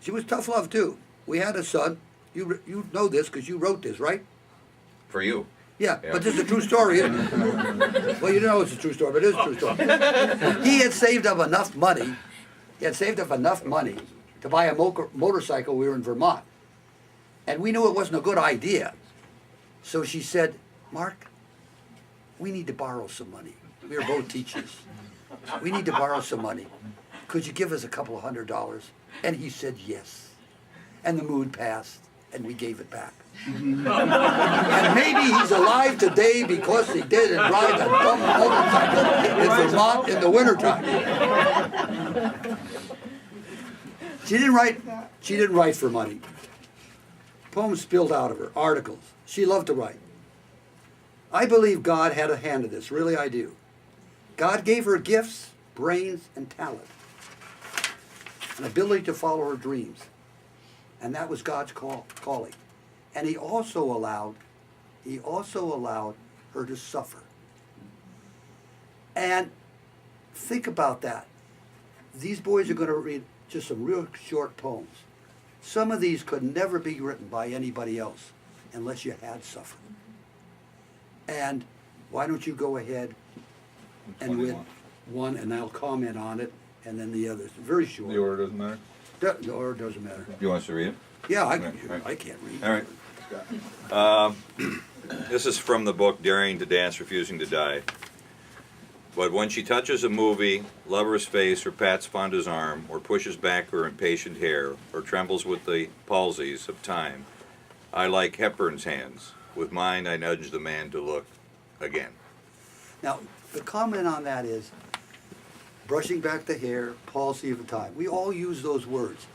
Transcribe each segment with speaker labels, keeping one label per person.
Speaker 1: She was tough love too. We had a son. You know this because you wrote this, right?
Speaker 2: For you.
Speaker 1: Yeah,
Speaker 2: Yeah.
Speaker 1: but this is a true story, isn't it? Well, you know it's a true story, but it is a true story. He had saved up enough money. He had saved up enough money to buy a motorcycle. We were in Vermont, and we knew it wasn't a good idea. So she said, "Mark, we need to borrow some money. We were both teachers. We need to borrow some money. Could you give us a couple of $100?" And he said yes. And the mood passed, and we gave it back. And maybe he's alive today because he didn't ride a dumb motorcycle in Vermont in the wintertime. She didn't write for money. Poems spilled out of her, articles. She loved to write. I believe God had a hand in this, really I do. God gave her gifts, brains, and talent, an ability to follow her dreams. And that was God's calling. And he also allowed her to suffer. And think about that. These boys are going to read just some real short poems. Some of these could never be written by anybody else unless you had suffered. And why don't you go ahead and read one, and I'll comment on it, and then the others. Very short.
Speaker 2: The order doesn't matter?
Speaker 1: The order doesn't matter.
Speaker 2: You want us to read it?
Speaker 1: Yeah, I
Speaker 2: Right.
Speaker 1: can't read.
Speaker 2: All right. This is from the book Daring to Dance, Refusing to Die. But when she touches a movie, lover's face, or pats Fonda's arm, or pushes back her impatient hair, or trembles with the palsies of time, I like Hepburn's hands. With mine I nudge the man to look again.
Speaker 1: Now, the comment on that is brushing back the hair, palsy of time. We all use those words.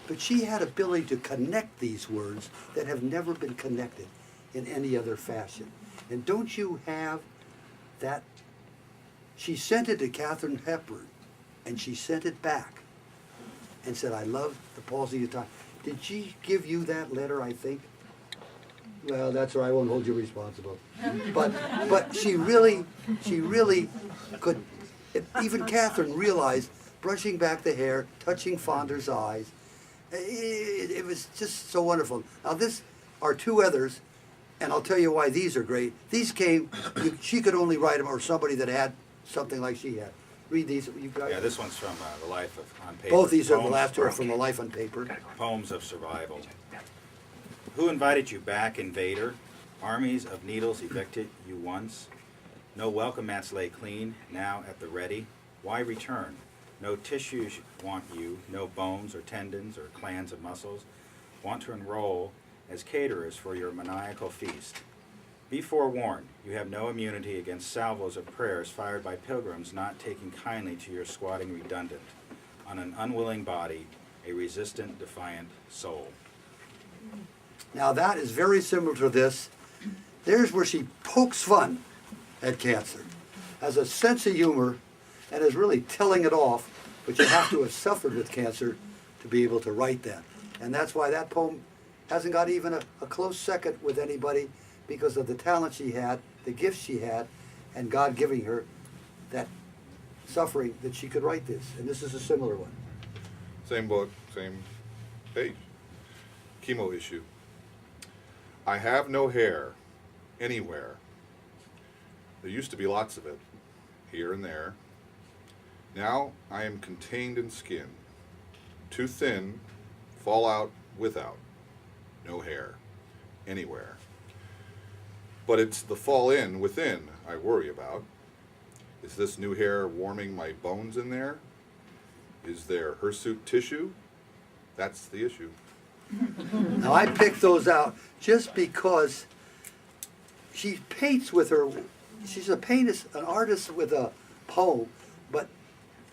Speaker 1: But she had ability to connect these words that have never been connected in any other fashion. And don't you have that? She sent it to Katharine Hepburn, and she sent it back and said, I love the palsy of time. Did she give you that letter, I think? Well, that's all right, I won't hold you responsible. But she really could, even Katharine realized, brushing back the hair, touching Fonda's eyes, it was just so wonderful. Now this are two others, and I'll tell you why these are great. These came, she could only write them, or somebody that had something like she had. Read these, you guys.
Speaker 3: Yeah, this one's from The Life on Paper.
Speaker 1: Both these are the
Speaker 3: Poems-
Speaker 1: last two are from the Life on Paper.
Speaker 3: Poems of Survival. Who invited you back, invader? Armies of needles evicted you once. No welcome mats lay clean, now at the ready. Why return? No tissues want you, no bones or tendons or clans of muscles want to enroll as caterers for your maniacal feast. Be forewarned, you have no immunity against salvos of prayers fired by pilgrims not taking kindly to your squatting redundant. On an unwilling body, a resistant, defiant soul.
Speaker 1: Now that is very similar to this. There's where she pokes fun at cancer, has a sense of humor, and is really telling it off, but you have to have suffered with cancer to be able to write that. And that's why that poem hasn't got even a close second with anybody, because of the talent she had, the gifts she had, and God giving her that suffering that she could write this. And this is a similar one.
Speaker 4: Same book, same page. Chemo issue. I have no hair anywhere. There used to be lots of it, here and there. Now I am contained in skin. Too thin, fall out without. No hair anywhere. But it's the fall in within I worry about. Is this new hair warming my bones in there? Is there hirsute tissue? That's the issue.
Speaker 1: Now I picked those out just because she paints with her, she's a painter, an artist with a poem, but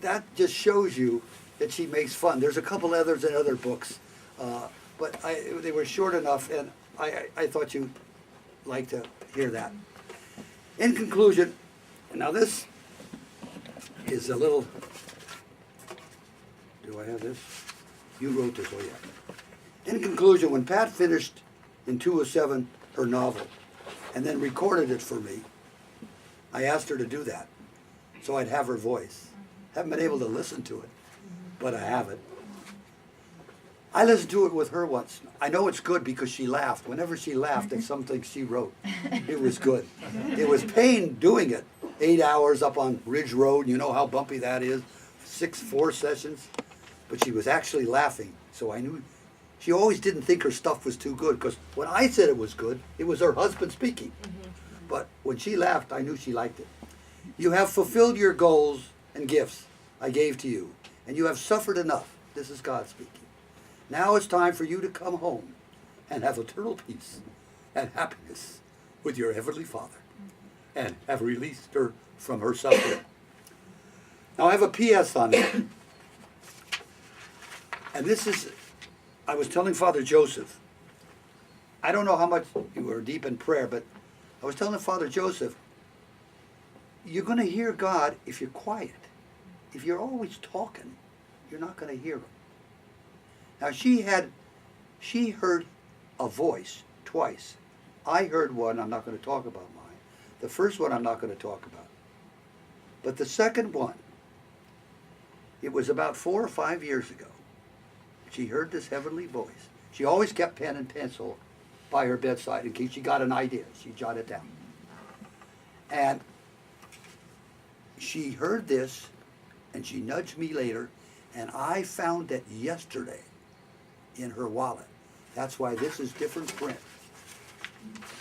Speaker 1: that just shows you that she makes fun. There's a couple others in other books, but they were short enough, and I thought you'd like to hear that. In conclusion, now this is a little, do I have this? You wrote this, oh yeah. In conclusion, when Pat finished in 2007 her novel and then recorded it for me, I asked her to do that so I'd have her voice. Haven't been able to listen to it, but I have it. I listened to it with her once. I know it's good because she laughed. Whenever she laughed at something she wrote, it was good. It was pain doing it. 8 hours up on Ridge Road, you know how bumpy that is. 4 sessions. But she was actually laughing, so I knew. She always didn't think her stuff was too good, because when I said it was good, it was her husband speaking. But when she laughed, I knew she liked it. You have fulfilled your goals and gifts I gave to you, and you have suffered enough. This is God speaking. Now it's time for you to come home and have eternal peace and happiness with your Heavenly Father, and have released her from her suffering. Now I have a P.S. on it. And this is, I was telling Father Joseph, I don't know how much you were deep in prayer, but I was telling Father Joseph, you're going to hear God if you're quiet. If you're always talking, you're not going to hear him. Now she heard a voice twice. I heard one, I'm not going to talk about mine. The first one I'm not going to talk about. But the second one, it was about 4 or 5 years ago. She heard this heavenly voice. She always kept pen and pencil by her bedside in case she got an idea. She'd jot it down. And she heard this, and she nudged me later, and I found it yesterday in her wallet. That's why this is different print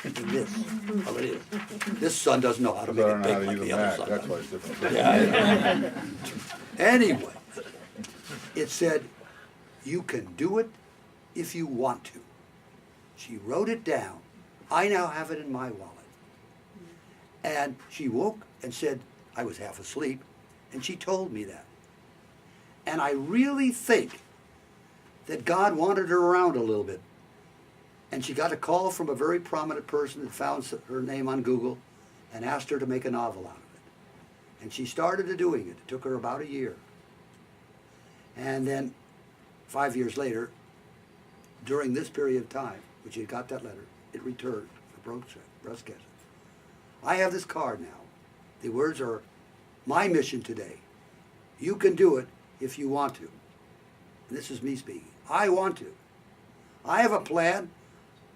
Speaker 1: than this. Well, it is. This son doesn't know how to
Speaker 4: I
Speaker 1: make
Speaker 4: don't
Speaker 1: it
Speaker 4: know how
Speaker 1: big
Speaker 4: to
Speaker 1: like
Speaker 4: use
Speaker 1: the
Speaker 4: a
Speaker 1: other
Speaker 4: Mac,
Speaker 1: son.
Speaker 4: that's why it's different.
Speaker 1: Yeah. Anyway, it said, you can do it if you want to. She wrote it down. I now have it in my wallet. And she woke and said, I was half asleep, and she told me that. And I really think that God wanted her around a little bit. And she got a call from a very prominent person that found her name on Google and asked her to make a novel out of it. And she started to doing it. It took her about a year. And then 5 years later, during this period of time, when she got that letter, it returned for breast cancer. I have this card now. The words are, my mission today. You can do it if you want to. And this is me speaking. I want to. I have a plan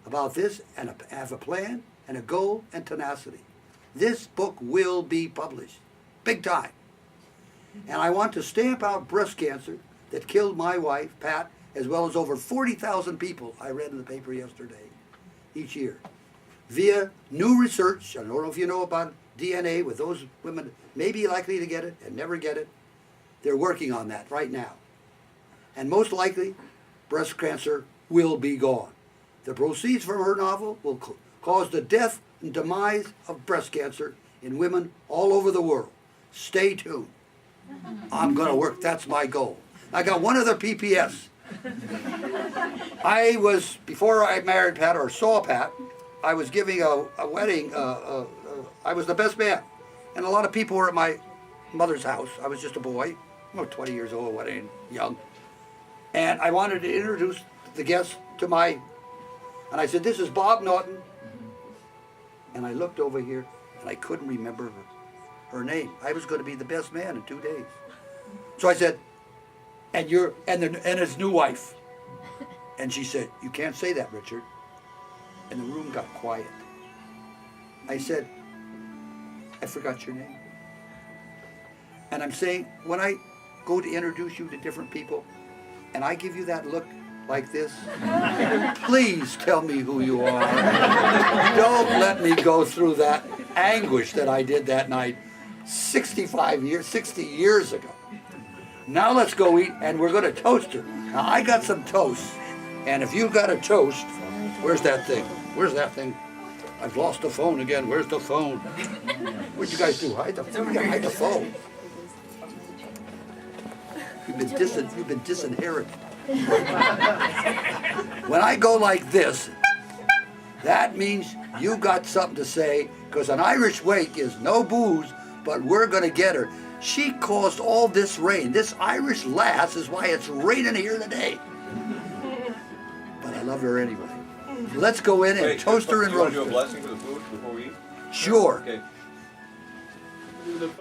Speaker 1: about this, and I have a plan and a goal and tenacity. This book will be published. Big time. And I want to stamp out breast cancer that killed my wife, Pat, as well as over 40,000 people I read in the paper yesterday, each year, via new research. I don't know if you know about DNA with those women may be likely to get it and never get it. They're working on that right now. And most likely, breast cancer will be gone. The proceeds from her novel will cause the death and demise of breast cancer in women all over the world. Stay tuned. I'm going to work. That's my goal. I got one other PPS. I was, before I married Pat or saw Pat, I was giving a wedding. I was the best man. And a lot of people were at my mother's house. I was just a boy, about 20 years old, wedding, young. And I wanted to introduce the guests to my, and I said, this is Bob Norton. And I looked over here, and I couldn't remember her name. I was going to be the best man in 2 days. So I said, and his new wife. And she said, you can't say that, Richard. And the room got quiet. I said, I forgot your name. And I'm saying, when I go to introduce you to different people, and I give you that look like this, please tell me who you are. Don't let me go through that anguish that I did that night 60 years ago. Now let's go eat, and we're going to toast her. Now I got some toast, and if you've got a toast, where's that thing? Where's that thing? I've lost the phone again. Where's the phone? What'd you guys do? Hide the phone. You've been disinherited. When I go like this, that means you got something to say, because an Irish wake is no booze, but we're going to get her. She caused all this rain. This Irish lass is why it's raining here today. But I love her anyway. Let's go in and toast her and
Speaker 2: you want
Speaker 1: roast
Speaker 2: to do a
Speaker 1: her.
Speaker 2: blessing for the food before we eat?
Speaker 1: Sure.
Speaker 2: Okay.